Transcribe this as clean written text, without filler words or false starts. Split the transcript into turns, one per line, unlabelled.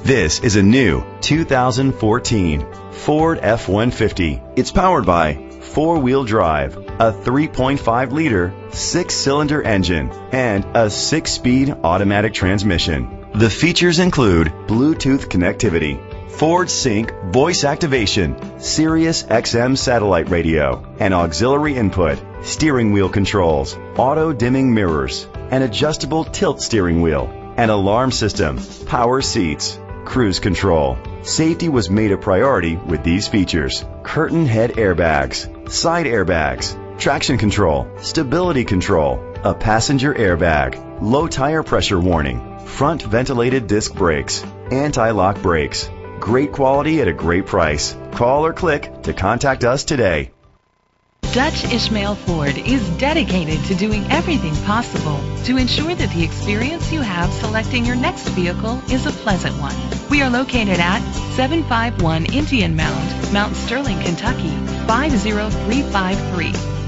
This is a new 2014 Ford F-150. It's powered by four-wheel drive, a 3.5-liter six-cylinder engine, and a six-speed automatic transmission. The features include Bluetooth connectivity, Ford Sync voice activation, Sirius XM satellite radio, and auxiliary input, steering wheel controls, auto-dimming mirrors, an adjustable tilt steering wheel, an alarm system, power seats, cruise control. Safety was made a priority with these features: curtain head airbags, side airbags, traction control, stability control, a passenger airbag, low tire pressure warning, front ventilated disc brakes, anti-lock brakes. Great quality at a great price. Call or click to contact us today.
Dutch Ishmael Ford is dedicated to doing everything possible to ensure that the experience you have selecting your next vehicle is a pleasant one. We are located at 751 Indian Mound, Mount Sterling, Kentucky 50353.